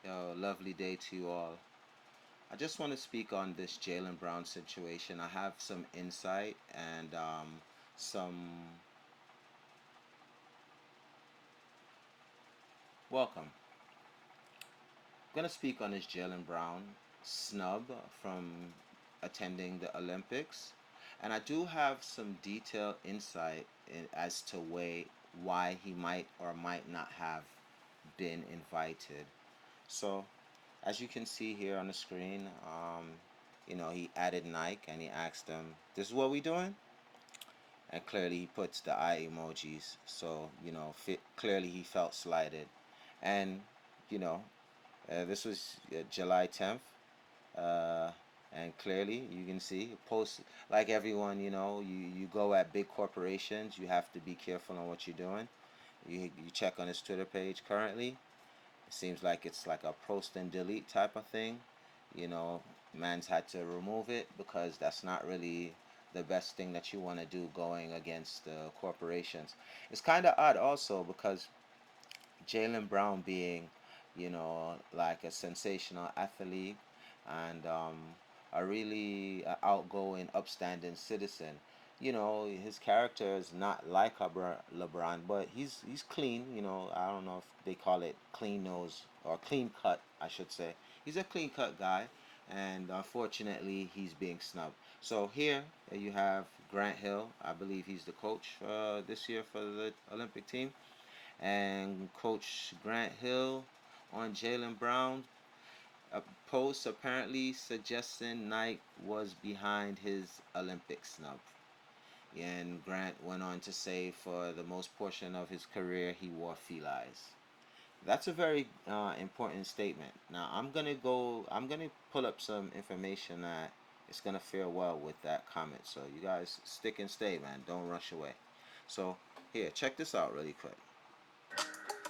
Lovely day to you all. I just want to speak on this Jaylen Brown situation. I have some insight and some welcome. I'm going to speak on this Jaylen Brown snub from attending the Olympics. And I do have some detailed insight as to why he might or might not have been invited. So, as you can see here on the screen, he added Nike and he asked them, "This is what we doing?" And clearly he puts the eye emojis. So clearly he felt slighted, and you know, this was July 10th, uh, and clearly you can see post like everyone. You go at big corporations, you have to be careful on what you're doing. You check on his Twitter page currently. It seems like it's like a post and delete type of thing. You know, man's had to remove it because that's not really the best thing that you want to do going against the corporations. It's kind of odd also because Jaylen Brown being, like a sensational athlete and a really outgoing, upstanding citizen. His character is not like LeBron, but he's clean. I don't know if they call it clean nose or clean cut, I should say. He's a clean cut guy, and unfortunately, he's being snubbed. So here you have Grant Hill. I believe he's the coach this year for the Olympic team, and Coach Grant Hill on Jaylen Brown. A post apparently suggesting Nike was behind his Olympic snub. And Grant went on to say for the most portion of his career he wore felines. That's a very important statement. Now I'm gonna pull up some information that is gonna fare well with that comment. So you guys stick and stay, man. Don't rush away. So here, check this out really quick.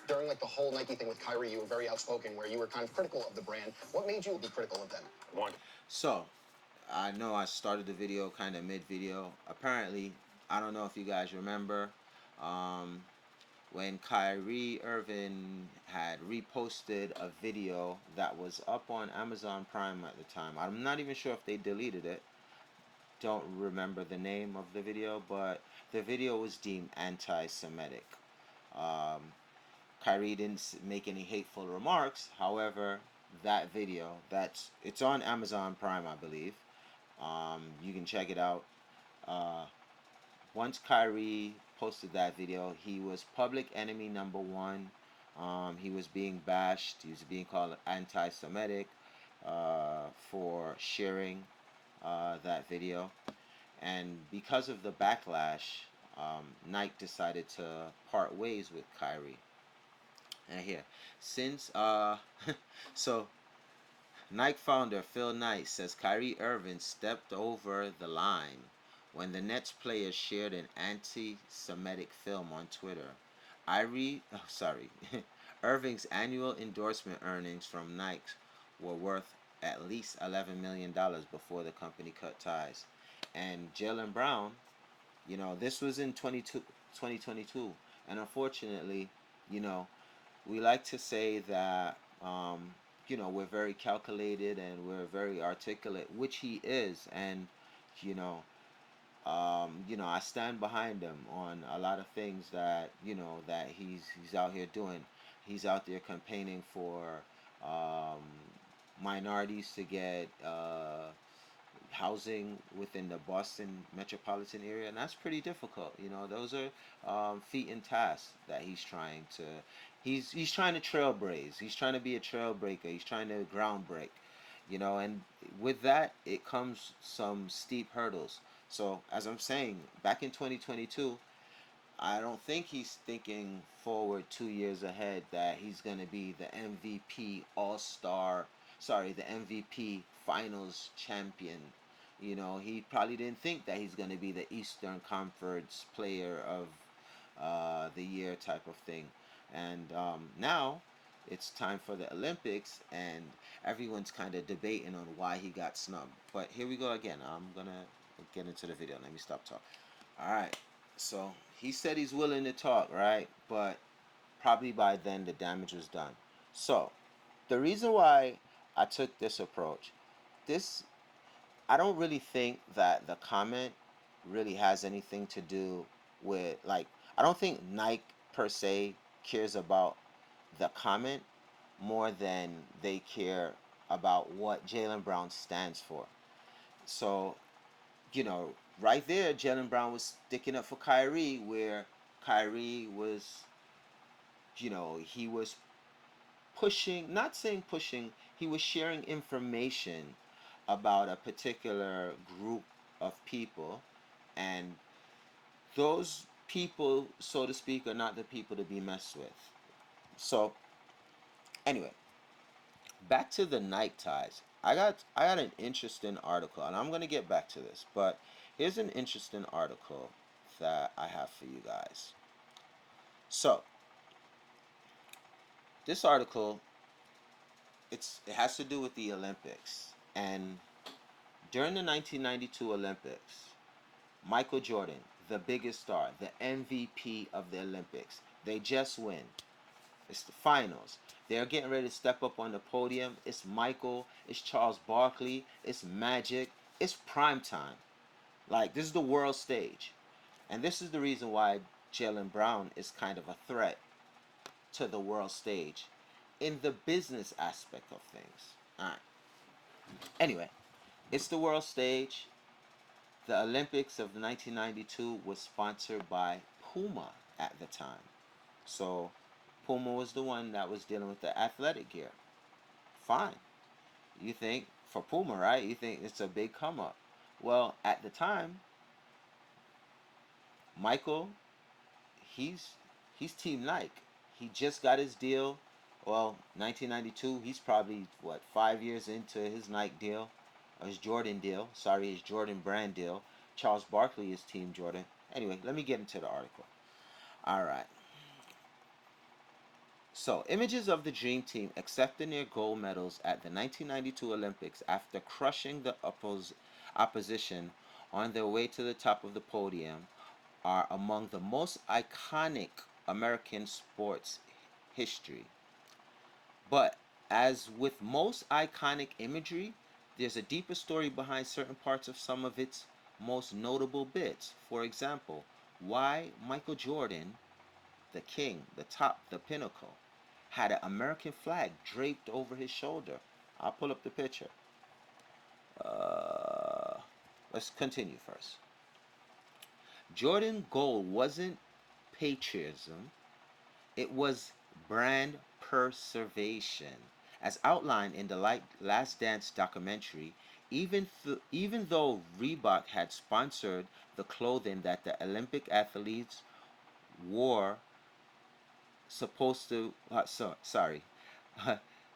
During like the whole Nike thing with Kyrie, you were very outspoken, where you were kind of critical of the brand. What made you be critical of them? One. So I know I started the video kind of mid video. Apparently, I don't know if you guys remember, um, when Kyrie Irving had reposted a video that was up on Amazon Prime at the time. I'm not even sure if they deleted it. Don't remember the name of the video, but the video was deemed anti-Semitic. Um, Kyrie didn't make any hateful remarks. However, that video, it's on Amazon Prime, I believe. You can check it out. Uh, Once Kyrie posted that video, he was public enemy number one. He was being bashed. He was being called anti-Semitic for sharing that video. And because of the backlash, Nike decided to part ways with Kyrie. And here, since so Nike founder Phil Knight says Kyrie Irving stepped over the line when the Nets player shared an anti-Semitic film on Twitter. Irving's annual endorsement earnings from Nike were worth at least $11 million before the company cut ties. And Jaylen Brown, this was in 2022, and unfortunately, you know, we like to say that we're very calculated and we're very articulate, which he is, and you know I stand behind him on a lot of things that that he's out here doing. He's out there campaigning for um, minorities to get housing within the Boston metropolitan area, and that's pretty difficult. Those are feat and tasks that he's trying to trailblaze. He's trying to be a trailbreaker. He's trying to ground break. And with that, it comes some steep hurdles. So as I'm saying, back in 2022, I don't think he's thinking forward 2 years ahead that he's going to be the MVP All Star, the MVP Finals champion. He probably didn't think that he's going to be the Eastern Conference Player of the Year type of thing. And now it's time for the Olympics, and everyone's kind of debating on why he got snubbed. But here we go again. I'm going to get into the video. Let me stop talking. All right. So he said he's willing to talk, right? But probably by then the damage was done. So The reason why I took this approach, this I don't really think that the comment really has anything to do with, like, I don't think Nike per se cares about the comment more than they care about what Jaylen Brown stands for. So, right there, Jaylen Brown was sticking up for Kyrie, where Kyrie was, he was pushing, not saying pushing, he was sharing information about a particular group of people, and those people, so to speak, are not the people to be messed with. So, anyway, back to the Nike ties. I got an interesting article, and I'm gonna get back to this, but here's an interesting article that I have for you guys. So, this article, it has to do with the Olympics, and during the 1992 Olympics, Michael Jordan, the biggest star, the MVP of the Olympics, they just win. It's the finals. They're getting ready to step up on the podium. It's Michael, it's Charles Barkley, it's Magic, it's prime time. Like, this is the world stage. And this is the reason why Jaylen Brown is kind of a threat to the world stage in the business aspect of things. All right. Anyway, it's the world stage. The Olympics of 1992 was sponsored by Puma at the time. So Puma was the one that was dealing with the athletic gear. Fine. You think for Puma, right? You think it's a big come up. Well, at the time, Michael, he's he's Team Nike. He just got his deal. Well, 1992, he's probably what, 5 years into his Nike deal, or his Jordan deal. Sorry, his Jordan brand deal. Charles Barkley is Team Jordan. Anyway, let me get into the article. All right. So, images of the Dream Team accepting their gold medals at the 1992 Olympics after crushing the opposition on their way to the top of the podium are among the most iconic American sports history. But as with most iconic imagery, there's a deeper story behind certain parts of some of its most notable bits. For example, why Michael Jordan, the king, the top, the pinnacle, had an American flag draped over his shoulder. I'll pull up the picture. Uh, let's continue first. Jordan goal wasn't patriotism, it was brand preservation. As outlined in the Last Dance documentary, even though Reebok had sponsored the clothing that the Olympic athletes wore, supposed to sorry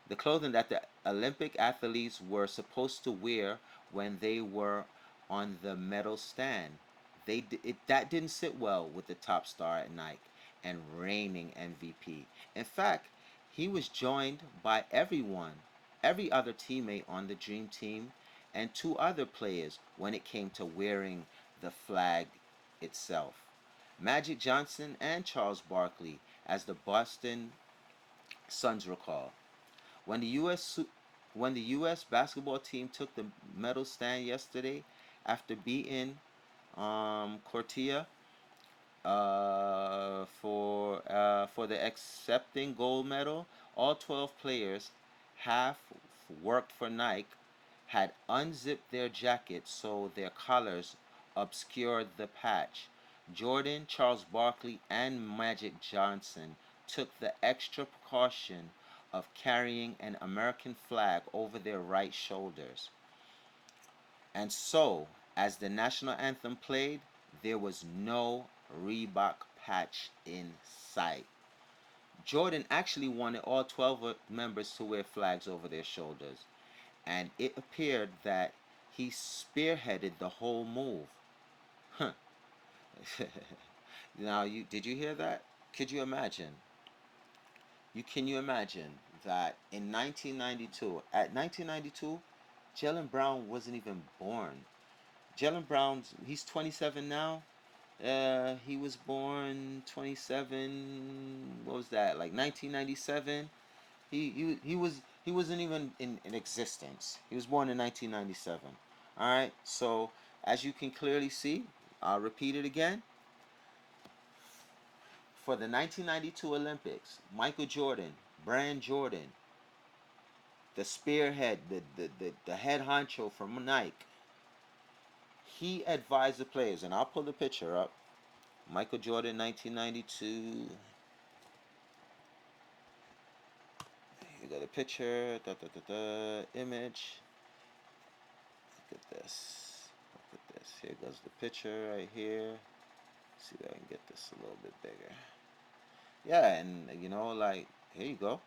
the clothing that the Olympic athletes were supposed to wear when they were on the medal stand. That didn't sit well with the top star at Nike and reigning MVP. In fact, he was joined by every other teammate on the Dream Team, and two other players when it came to wearing the flag itself. Magic Johnson and Charles Barkley, as the Boston Suns recall. When the U.S. when the U.S. basketball team took the medal stand yesterday after beating Cortia for the accepting gold medal, all 12 players, half worked for Nike, had unzipped their jackets so their collars obscured the patch. Jordan, Charles Barkley, and Magic Johnson took the extra precaution of carrying an American flag over their right shoulders. And so, as the national anthem played, there was no Reebok patch in sight. Jordan actually wanted all 12 members to wear flags over their shoulders, and it appeared that he spearheaded the whole move. Huh. Now, did you hear that? Could you imagine? Can you imagine that in 1992, at 1992, Jaylen Brown wasn't even born. Jaylen Brown's he's 27 now. He was born 27. What was that? Like 1997. He was He wasn't even in existence. He was born in 1997. All right. So as you can clearly see, I'll repeat it again. For the 1992 Olympics, Michael Jordan, Brand Jordan, the spearhead, the head honcho from Nike, he advised the players, and I'll pull the picture up. Michael Jordan, 1992. You got a picture, image. Look at this. Look at this. Here goes the picture right here. See if I can get this a little bit bigger. Yeah, and like here you go.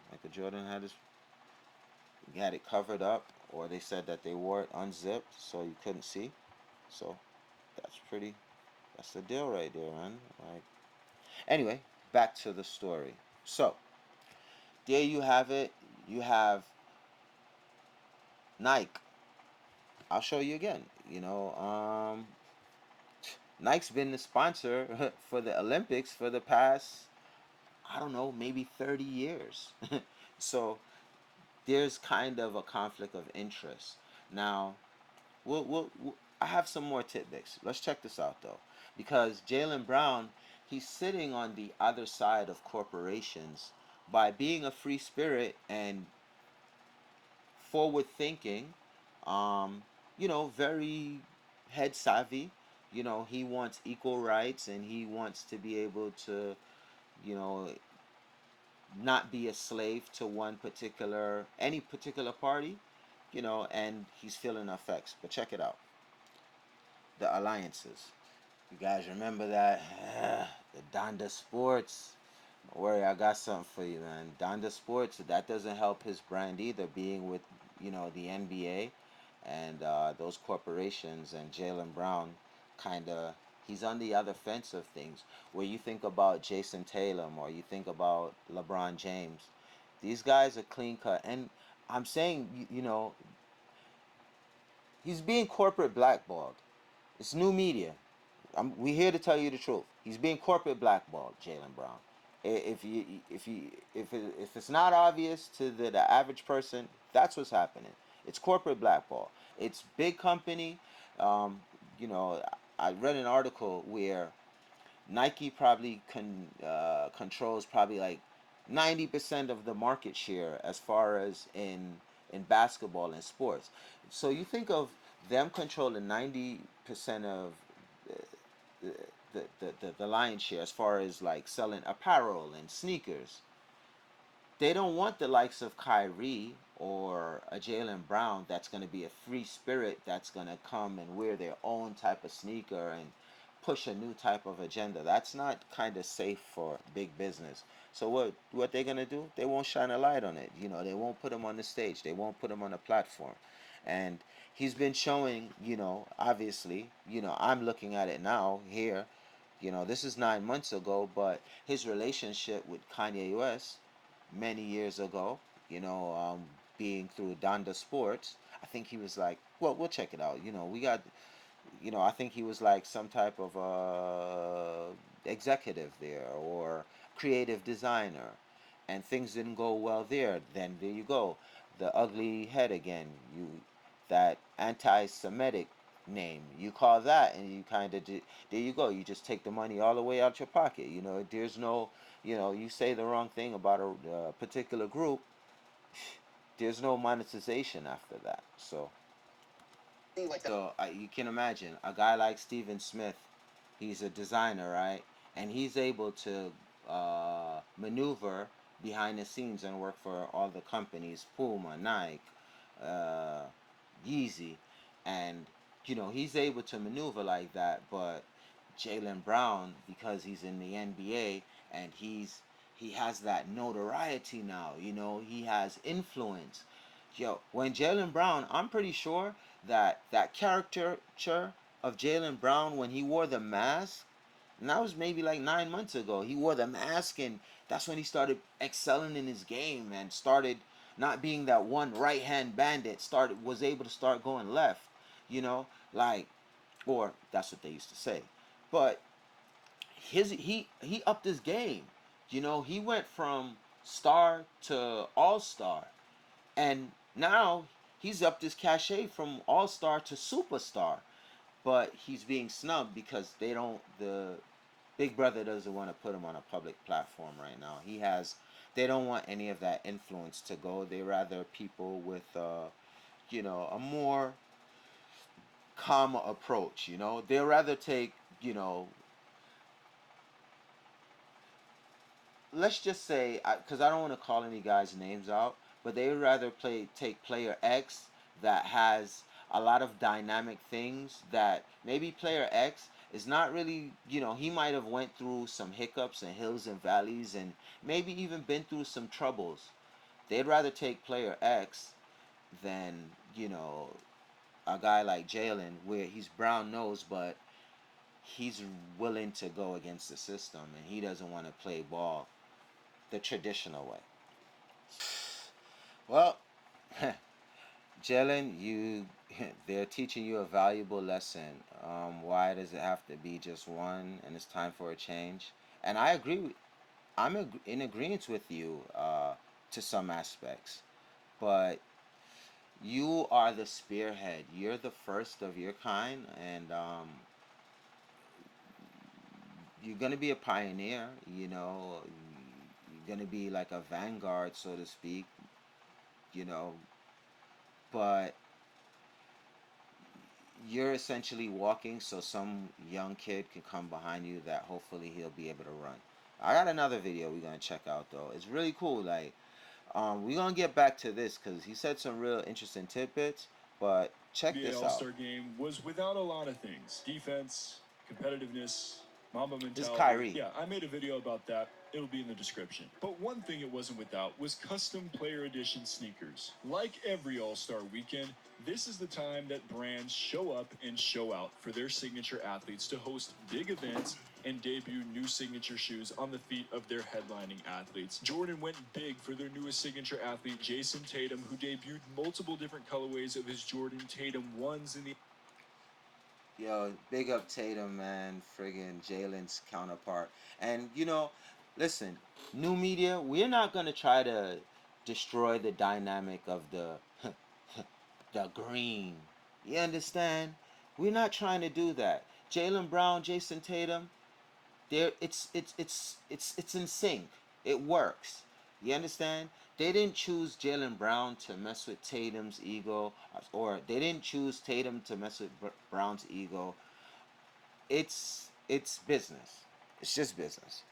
Michael Jordan had it covered up, or they said that they wore it unzipped, so you couldn't see. So that's pretty. That's the deal right there, man. Like, anyway, back to the story. So there you have it. You have Nike. I'll show you again. Nike's been the sponsor for the Olympics for the past, I don't know, maybe 30 years. So there's kind of a conflict of interest. Now, I have some more tidbits. Let's check this out though, because Jaylen Brown, he's sitting on the other side of corporations by being a free spirit and forward thinking, um, very head savvy. He wants equal rights and he wants to be able to, you know, not be a slave to any particular party, and he's feeling the effects. But check it out. The alliances. You guys remember that? The Donda Sports. Don't worry, I got something for you, man. Donda Sports, that doesn't help his brand either, being with, the NBA and those corporations, and Jaylen Brown kind of, he's on the other fence of things. Where you think about Jason Tatum or you think about LeBron James, these guys are clean cut. And I'm saying, he's being corporate blackballed. It's new media. We here to tell you the truth. He's being corporate blackballed, Jaylen Brown. If it's not obvious to the average person, that's what's happening. It's corporate blackball. It's big company. Um, I read an article where Nike probably controls probably like 90% of the market share as far as in basketball and sports. So you think of them controlling 90% of the lion's share as far as like selling apparel and sneakers. They don't want the likes of Kyrie or a Jaylen Brown that's going to be a free spirit that's going to come and wear their own type of sneaker and push a new type of agenda. That's not kind of safe for big business. So what they're going to do? They won't shine a light on it. They won't put him on the stage. They won't put him on a platform. And he's been showing, obviously, I'm looking at it now here. This is 9 months ago, but his relationship with Kanye West many years ago, being through Donda Sports, I think he was like, well, we'll check it out. We got, I think he was like some type of executive there or creative designer, and things didn't go well there. Then there you go, the ugly head again. That anti-Semitic name, you call that, and you kind of there you go. You just take the money all the way out your pocket. There's no, you say the wrong thing about a particular group, there's no monetization after that. You can imagine a guy like Steven Smith. He's a designer, right? And he's able to maneuver behind the scenes and work for all the companies, Puma, Nike, uh, Yeezy, and he's able to maneuver like that. But Jaylen Brown, because he's in the NBA and he has that notoriety now. He has influence. When Jaylen Brown, I'm pretty sure that caricature of Jaylen Brown when he wore the mask, and that was maybe like 9 months ago. He wore the mask, and that's when he started excelling in his game and started not being that one right hand bandit. Was able to start going left. Like, or that's what they used to say. But he upped his game. He went from star to all star. And now he's upped his cachet from all-star to superstar. But he's being snubbed because they don't, the Big Brother doesn't want to put him on a public platform right now. They don't want any of that influence to go. They rather people with, a more calm approach. They rather take, let's just say, because I don't want to call any guys' names out, but they would rather take player X that has a lot of dynamic things that maybe player X is not really, he might have went through some hiccups and hills and valleys and maybe even been through some troubles. They'd rather take player X than, a guy like Jaylen where he's brown nose, but he's willing to go against the system and he doesn't want to play ball the traditional way. Well, Jalen, they're teaching you a valuable lesson. Why does it have to be just one, and it's time for a change? And I agree. In agreement with you to some aspects, but you are the spearhead. You're the first of your kind, and you're gonna be a pioneer. You're gonna be like a vanguard, so to speak. You know, but you're essentially walking so some young kid can come behind you that hopefully he'll be able to run. I got another video we're gonna check out though. It's really cool. Like, we're gonna get back to this because he said some real interesting tidbits. But check The this out. All-Star game was without a lot of things. Defense, competitiveness, Mamba This is mentality. Kyrie. Yeah, I made a video about that. It'll be in the description. But one thing it wasn't without was custom player edition sneakers. Like every All-Star weekend, this is the time that brands show up and show out for their signature athletes to host big events and debut new signature shoes on the feet of their headlining athletes. Jordan went big for their newest signature athlete, Jason Tatum, who debuted multiple different colorways of his Jordan Tatum 1s in the Yo, big up Tatum, man. Friggin' Jalen's counterpart. And, listen, new media, we're not going to try to destroy the dynamic of the green. You understand? We're not trying to do that. Jaylen Brown, Jason Tatum, it's in sync. It works. You understand? They didn't choose Jaylen Brown to mess with Tatum's ego, or they didn't choose Tatum to mess with Brown's ego. It's business. It's just business.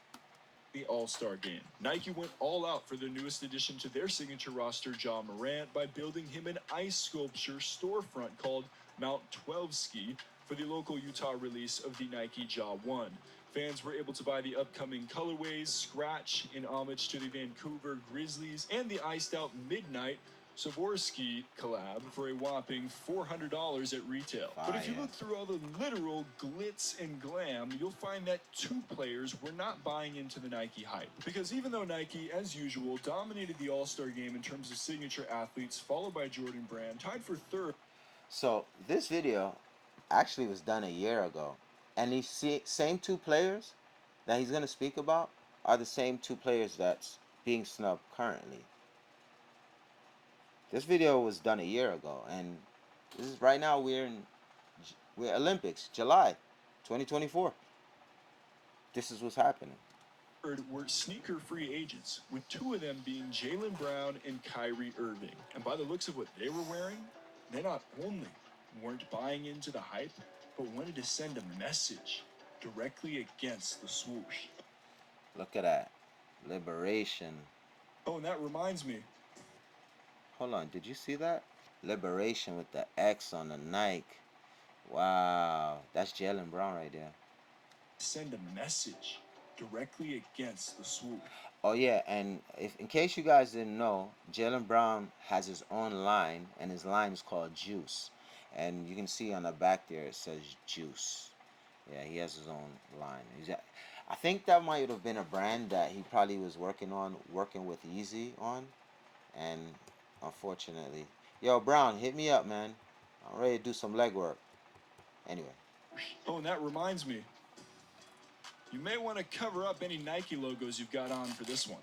the All-Star game. Nike went all out for their newest addition to their signature roster, Ja Morant, by building him an ice sculpture storefront called Mount 12 Ski for the local Utah release of the Nike Ja 1. Fans were able to buy the upcoming colorways, Scratch in homage to the Vancouver Grizzlies, and the iced out Midnight Swarovski collab for a whopping $400 at retail. Fire. But if you look through all the literal glitz and glam, you'll find that two players were not buying into the Nike hype. Because even though Nike, as usual, dominated the All-Star game in terms of signature athletes, followed by Jordan Brand, tied for third. So this video actually was done a year ago, and these same two players that he's gonna speak about are the same two players that's being snubbed currently. This video was done a year ago, and this is right now we're Olympics, July 2024. This is what's happening. Were sneaker free agents, with two of them being Jaylen Brown and Kyrie Irving. And by the looks of what they were wearing, they not only weren't buying into the hype, but wanted to send a message directly against the swoosh. Look at that. Liberation. Oh, and that reminds me. Hold on, did you see that? Liberation with the X on the Nike. Wow, that's Jaylen Brown right there. Send a message directly against the swoosh. Oh yeah, and in case you guys didn't know, Jaylen Brown has his own line, and his line is called Juice. And you can see on the back there it says Juice. Yeah, he has his own line. I think that might have been a brand that he probably was working with Yeezy on, and unfortunately, yo Brown, hit me up, man. I'm ready to do some legwork. Anyway. Oh, and that reminds me. You may want to cover up any Nike logos you've got on for this one.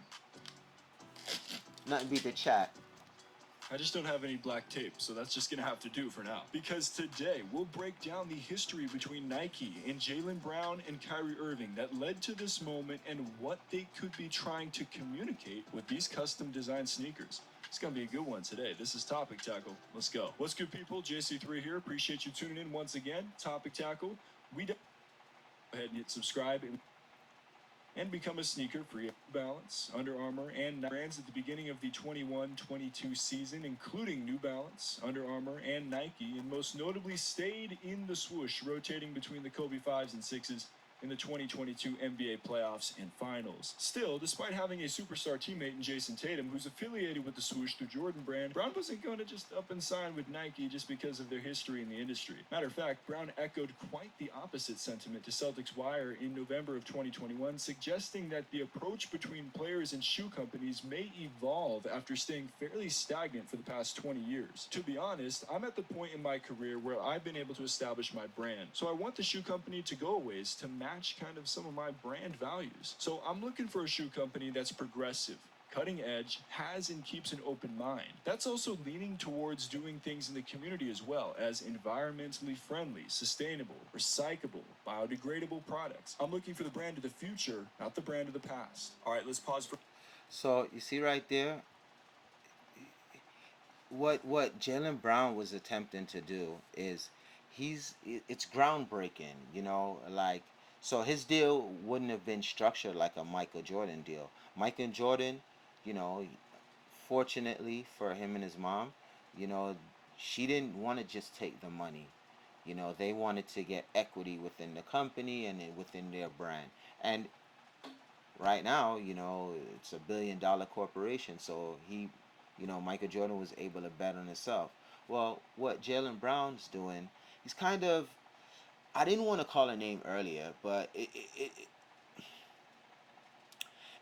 Nothing beat the chat. I just don't have any black tape, so that's just gonna have to do for now. Because today, we'll break down the history between Nike and Jaylen Brown and Kyrie Irving that led to this moment and what they could be trying to communicate with these custom designed sneakers. It's gonna be a good one today. This is Topic Tackle. Let's go. What's good, people? JC3 here. Appreciate you tuning in once again. Topic Tackle. Go ahead and hit subscribe and become a sneaker free. Balance, Under Armour, and brands at the beginning of the 21-22 season, including New Balance, Under Armour, and Nike, and most notably stayed in the swoosh, rotating between the Kobe 5s and 6s in the 2022 NBA playoffs and finals. Still, despite having a superstar teammate in Jason Tatum, who's affiliated with the swoosh through Jordan Brand, Brown wasn't going to just up and sign with Nike just because of their history in the industry. Matter of fact, Brown echoed quite the opposite sentiment to Celtics Wire in November of 2021, suggesting that the approach between players and shoe companies may evolve after staying fairly stagnant for the past 20 years. To be honest, I'm at the point in my career where I've been able to establish my brand, so I want the shoe company to go a ways to match kind of some of my brand values. So I'm looking for a shoe company that's progressive, cutting edge, has and keeps an open mind. That's also leaning towards doing things in the community as well as environmentally friendly, sustainable, recyclable, biodegradable products. I'm looking for the brand of the future, not the brand of the past. All right, let's pause for. So you see right there, what Jaylen Brown was attempting to do is it's groundbreaking, like, so his deal wouldn't have been structured like a Michael Jordan deal. Michael Jordan, you know, fortunately for him and his mom, you know, she didn't want to just take the money. They wanted to get equity within the company and within their brand. And right now, it's $1 billion corporation. So Michael Jordan was able to bet on himself. Well, what Jaylen Brown's doing, he's kind of, I didn't want to call a name earlier, but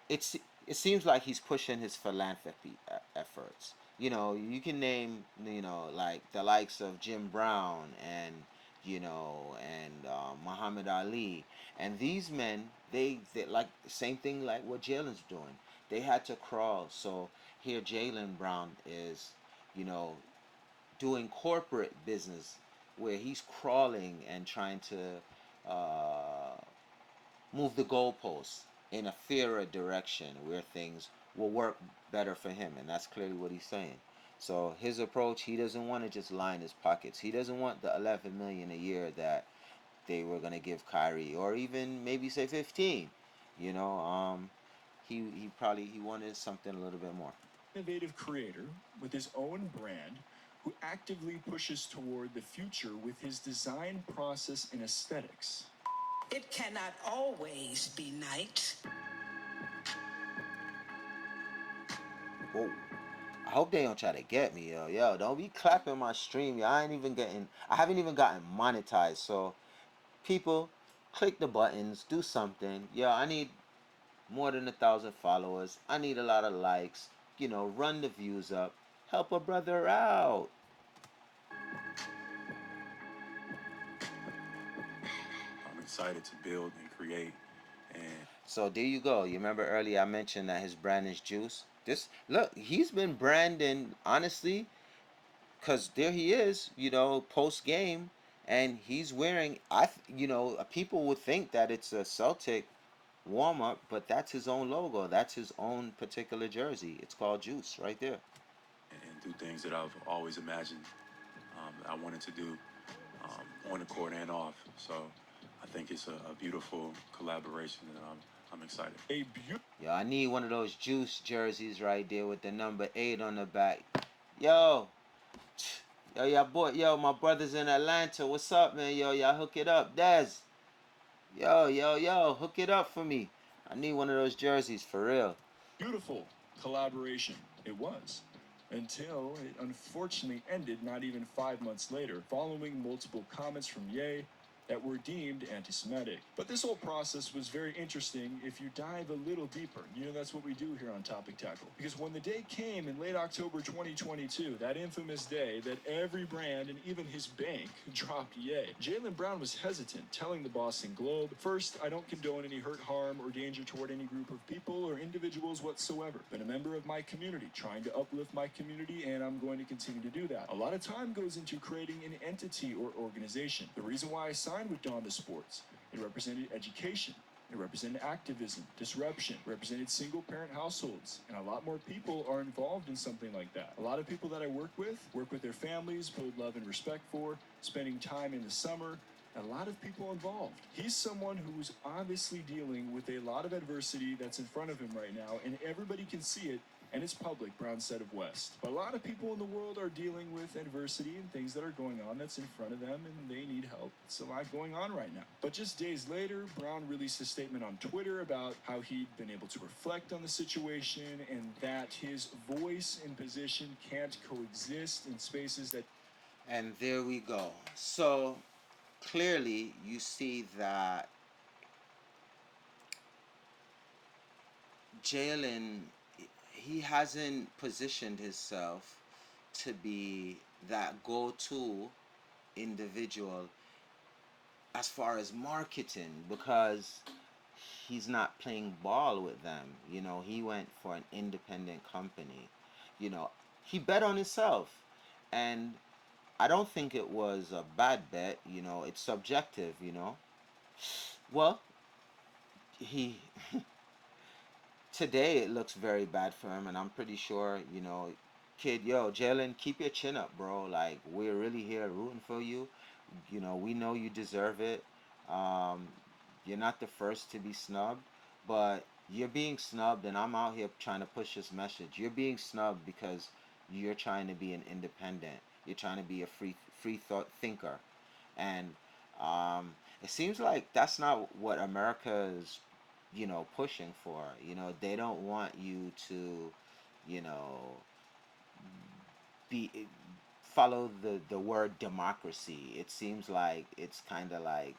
it's it seems like he's pushing his philanthropy efforts. You can name, like the likes of Jim Brown and Muhammad Ali, and these men, they like the same thing like what Jaylen's doing. They had to crawl. So here Jaylen Brown is, you know, doing corporate business where he's crawling and trying to uh, move the goalposts in a fairer direction where things will work better for him, and that's clearly what he's saying. So his approach, he doesn't want to just line his pockets. He doesn't want the 11 million a year that they were gonna give Kyrie, or even maybe say 15. You know, he wanted something a little bit more. Innovative creator with his own brand who actively pushes toward the future with his design process and aesthetics. It cannot always be night. Whoa. I hope they don't try to get me, yo. Yo, don't be clapping my stream, yo. I haven't even gotten monetized. So, people, click the buttons, do something. Yo, I need more than 1,000 followers. I need a lot of likes. Run the views up. Help a brother out. I'm excited to build and create. And So there you go. You remember earlier I mentioned that his brand is Juice. Look, he's been branding honestly, cause there he is, post game, and he's wearing. People would think that it's a Celtic warm up, but that's his own logo. That's his own particular jersey. It's called Juice right there. do things that I've always imagined I wanted to do on the court and off. So I think it's a beautiful collaboration, and I'm excited. Yo, I need one of those Juice jerseys right there with the number 8 on the back. Yo, my brother's in Atlanta. What's up, man? Yo, y'all hook it up, Des. Yo, hook it up for me. I need one of those jerseys for real. Beautiful collaboration it was, until it unfortunately ended not even 5 months later, following multiple comments from Ye, that were deemed anti-Semitic. But this whole process was very interesting if you dive a little deeper. You know, that's what we do here on Topic Tackle. Because when the day came in late October 2022, that infamous day that every brand and even his bank dropped Ye, Jaylen Brown was hesitant, telling the Boston Globe, "First, I don't condone any hurt, harm, or danger toward any group of people or individuals whatsoever. Been a member of my community, trying to uplift my community, and I'm going to continue to do that. A lot of time goes into creating an entity or organization. The reason why I signed with Donda Sports, it represented education, it represented activism, disruption, represented single parent households, and a lot more people are involved in something like that. A lot of people that I work with their families, build love and respect for, spending time in the summer, a lot of people involved. He's someone who's obviously dealing with a lot of adversity that's in front of him right now, and everybody can see it, and it's public," Brown said of West. But a lot of people in the world are dealing with adversity and things that are going on that's in front of them, and they need help. It's a lot going on right now. But just days later, Brown released a statement on Twitter about how he'd been able to reflect on the situation and that his voice and position can't coexist in spaces that... And there we go. So clearly, you see that Jalen, he hasn't positioned himself to be that go-to individual as far as marketing, because he's not playing ball with them. You know, he went for an independent company. You know, he bet on himself, and I don't think it was a bad bet. You know, it's subjective. You know, well, he today it looks very bad for him, and I'm pretty sure, you know, kid, yo, Jalen, keep your chin up, bro. Like, we're really here rooting for you. You know, we know you deserve it. Um, you're not the first to be snubbed, but you're being snubbed, and I'm out here trying to push this message. You're being snubbed because you're trying to be an independent. You're trying to be a free thought thinker, and um, it seems like that's not what America is, you know, pushing for. You know, they don't want you to, you know, be follow the word democracy. It seems like it's kind of like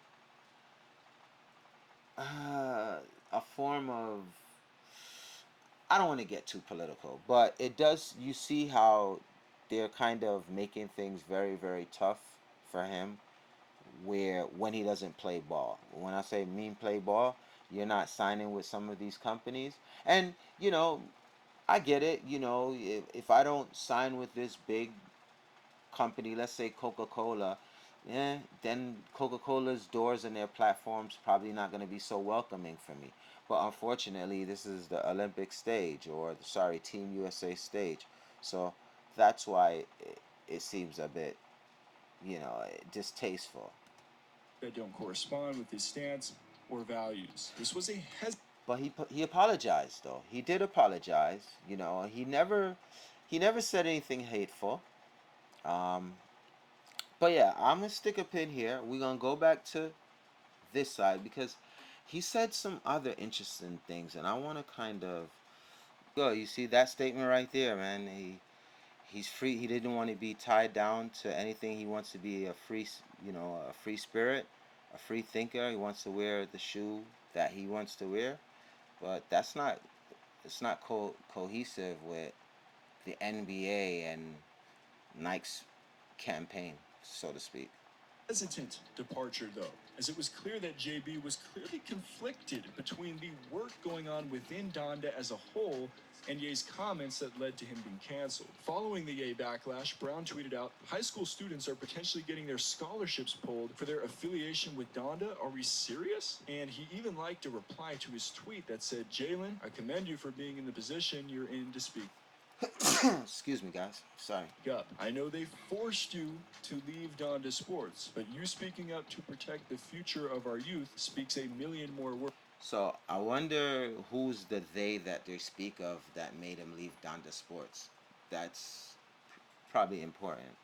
a form of, I don't want to get too political, but it does. You see how they're kind of making things very tough for him, where when he doesn't play ball. When I say mean play ball, you're not signing with some of these companies. And, you know, I get it. You know, if I don't sign with this big company, let's say Coca-Cola, yeah, then Coca-Cola's doors and their platforms probably not going to be so welcoming for me. But unfortunately, this is the Olympic stage, or sorry, Team USA stage. So that's why it seems a bit, you know, distasteful. that don't correspond with his stance or values. This was a But he apologized, though. He did apologize. You know, he never said anything hateful. Um, but yeah, I'm gonna stick a pin here. We're gonna go back to this side because he said some other interesting things, and I want to kind of go. You see that statement right there, man. He's free. He didn't want to be tied down to anything. He wants to be a free, you know, a free spirit, a free thinker. He wants to wear the shoe that he wants to wear. But that's not, it's not cohesive with the NBA and Nike's campaign, so to speak. hesitant departure, though, as it was clear that JB was clearly conflicted between the work going on within Donda as a whole and Ye's comments that led to him being canceled. Following the Ye backlash, Brown tweeted out, "High school students are potentially getting their scholarships pulled for their affiliation with Donda. Are we serious?" And he even liked a reply to his tweet that said, "Jaylen, I commend you for being in the position you're in to speak Excuse me, guys. Sorry. up. I know they forced you to leave Donda Sports, but you speaking up to protect the future of our youth speaks a million more words." So I wonder who's the they that they speak of that made him leave Donda Sports. That's probably important.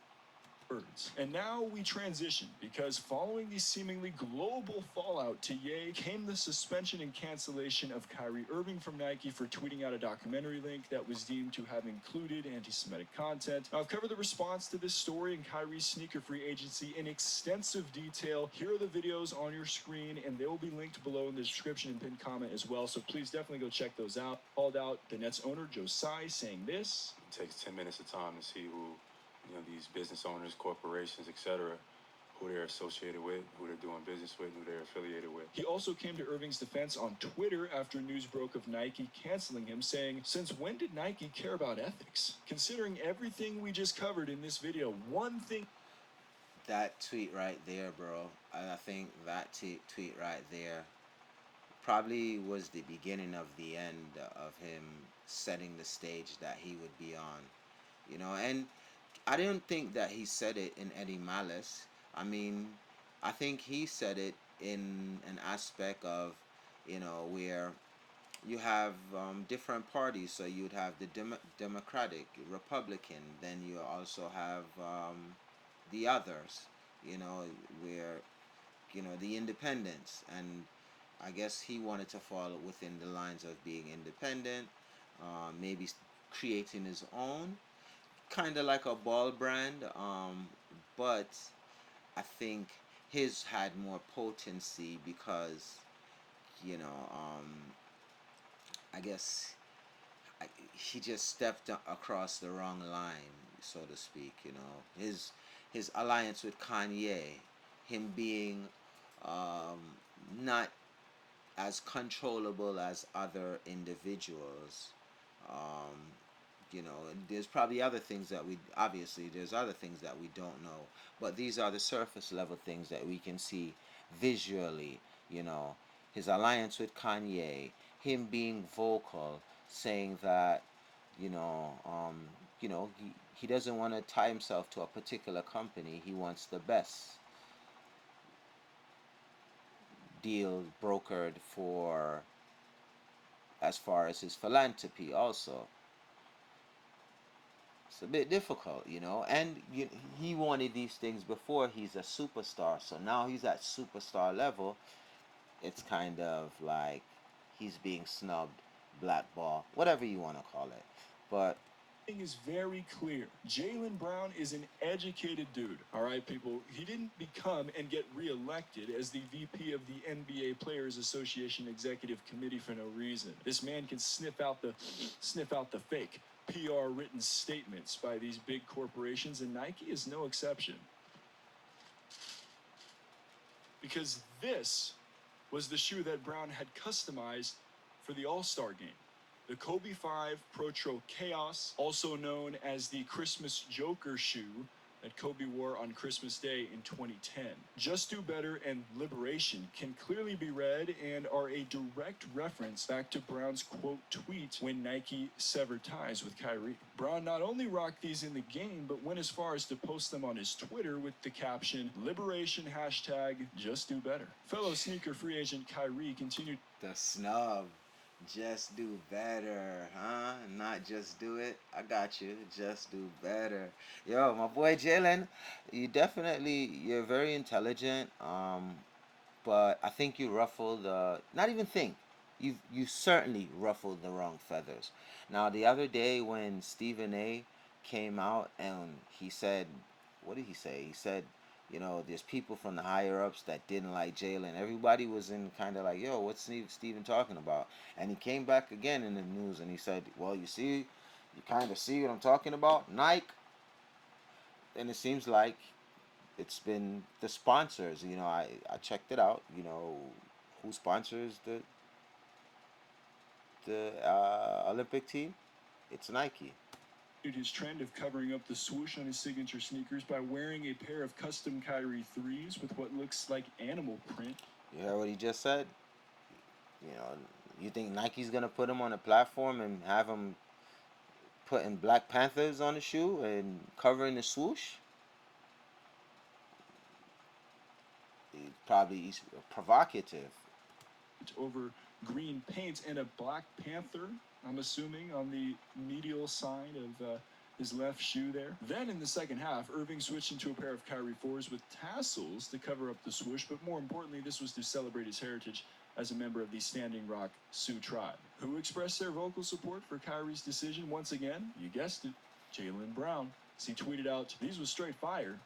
words. And now we transition, because following the seemingly global fallout to Ye came the suspension and cancellation of Kyrie Irving from Nike for tweeting out a documentary link that was deemed to have included anti-Semitic content. Now, I've covered the response to this story and Kyrie's sneaker free agency in extensive detail. Here are the videos on your screen, and they will be linked below in the description and pinned comment as well, so please definitely go check those out. Called out the Nets owner Josiah saying this: It takes 10 minutes of time to see who, these business owners, corporations, etc., who they're associated with, who they're doing business with, who they're affiliated with. He also came to Irving's defense on Twitter after news broke of Nike canceling him, saying, "Since when did Nike care about ethics? Considering everything we just covered in this video, one thing..." That tweet right there, bro. I think that tweet right there probably was the beginning of the end of him setting the stage that he would be on. And I didn't think that he said it in any malice. I mean, I think he said it in an aspect of, where you have different parties. So you'd have the Democratic, Republican, then you also have the others, where, the independents. And I guess he wanted to fall within the lines of being independent, maybe creating his own, kind of like a ball brand, but I think his had more potency because, you know, I guess he just stepped across the wrong line, so to speak. His alliance with Kanye, him being not as controllable as other individuals. Um, and there's probably other things that there's other things that we don't know, but these are the surface level things that we can see visually. You know, his alliance with Kanye, him being vocal, saying that, you know, um, he doesn't want to tie himself to a particular company. He wants the best deal brokered for, as far as his philanthropy also. It's a bit difficult, and he wanted these things before he's a superstar. So now he's at superstar level. It's kind of like he's being snubbed, blackball, whatever you want to call it. But thing is very clear. Jaylen Brown is an educated dude, all right, people? He didn't become and get reelected as the VP of the NBA Players Association Executive Committee for no reason. This man can sniff out the fake PR written statements by these big corporations, and Nike is no exception. Because this was the shoe that Brown had customized for the All-Star game. The Kobe 5 Protro Chaos, also known as the Christmas Joker shoe that Kobe wore on Christmas Day in 2010. Just Do Better and Liberation can clearly be read and are a direct reference back to Brown's quote tweet when Nike severed ties with Kyrie. Brown not only rocked these in the game, but went as far as to post them on his Twitter with the caption, "Liberation hashtag just do better." Fellow sneaker free agent Kyrie continued the snub. Just do better, huh? Not just do it. I got you. Just do better. Yo, my boy Jaylen, you're very intelligent. But I think you ruffled not even think. You certainly ruffled the wrong feathers. Now the other day when Stephen A came out and he said, what did he say? He said, there's people from the higher ups that didn't like Jaylen. Everybody was in kind of like, yo, what's Steven talking about? And he came back again in the news and he said, well, you kind of see what I'm talking about, Nike. And it seems like it's been the sponsors. I checked it out. Who sponsors the Olympic team? It's Nike. his trend of covering up the swoosh on his signature sneakers by wearing a pair of custom Kyrie 3s with what looks like animal print. You heard what he just said? You think Nike's gonna put him on a platform and have him putting Black Panthers on the shoe and covering the swoosh? It's probably provocative. Over green paint and a Black Panther, I'm assuming, on the medial side of his left shoe there. Then in the second half, Irving switched into a pair of Kyrie 4s with tassels to cover up the swoosh, but more importantly, this was to celebrate his heritage as a member of the Standing Rock Sioux tribe. Who expressed their vocal support for Kyrie's decision once again? You guessed it, Jaylen Brown. As he tweeted out, "These was straight fire.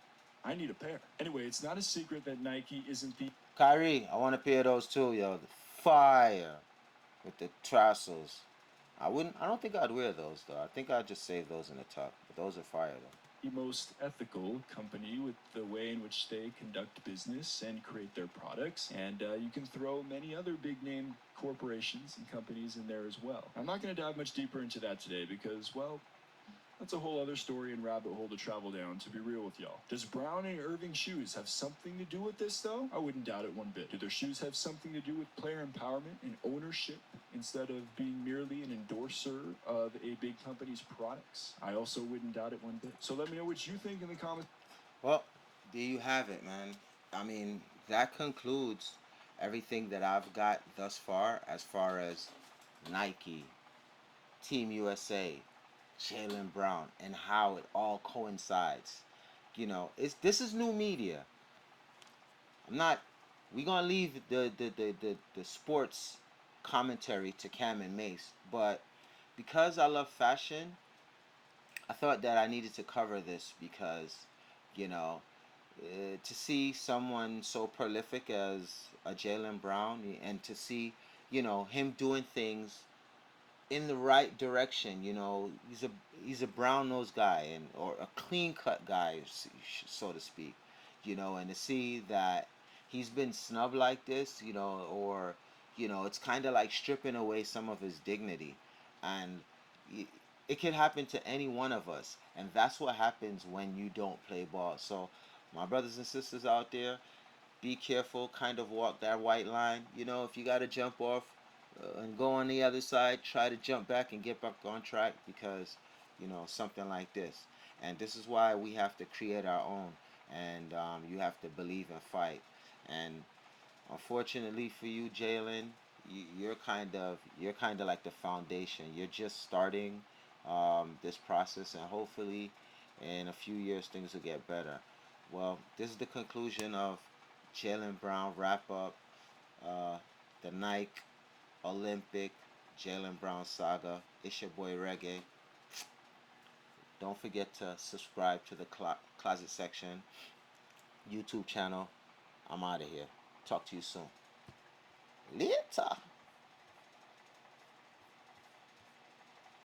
I need a pair." Anyway, it's not a secret that Nike isn't the... Kyrie, I want a pair of those too, yo. The fire with the tassels. I don't think I'd wear those though. I think I'd just save those in the tuck. But those are fire though. The most ethical company with the way in which they conduct business and create their products. And you can throw many other big name corporations and companies in there as well. I'm not going to dive much deeper into that today because, well, that's a whole other story and rabbit hole to travel down, to be real with y'all. Does Brown and Irving shoes have something to do with this, though? I wouldn't doubt it one bit. Do their shoes have something to do with player empowerment and ownership instead of being merely an endorser of a big company's products? I also wouldn't doubt it one bit. So let me know what you think in the comments. Well, there you have it, man. I mean, that concludes everything that I've got thus far as Nike, Team USA, Jaylen Brown, and how it all coincides. You know, this is new media. I'm not. We're gonna leave the sports commentary to Cam and Mace, but because I love fashion, I thought that I needed to cover this because, you know, to see someone so prolific as a Jaylen Brown and to see, you know, him doing things in the right direction. You know, he's a brown nosed guy and or a clean cut guy, so to speak. You know, and to see that he's been snubbed like this, you know, or you know, it's kind of like stripping away some of his dignity, and it can happen to any one of us, and that's what happens when you don't play ball. So, my brothers and sisters out there, be careful, kind of walk that white line. You know, if you got to jump off and go on the other side, try to jump back and get back on track because, you know, something like this. And this is why we have to create our own. And you have to believe and fight. And unfortunately for you, Jaylen, you're kind of like the foundation. You're just starting this process, and hopefully, in a few years, things will get better. Well, this is the conclusion of Jaylen Brown wrap up the Nike Olympic Jaylen Brown saga. It's your boy Reggae. Don't forget to subscribe to the Closet Section YouTube channel. I'm out of here. Talk to you soon. Later.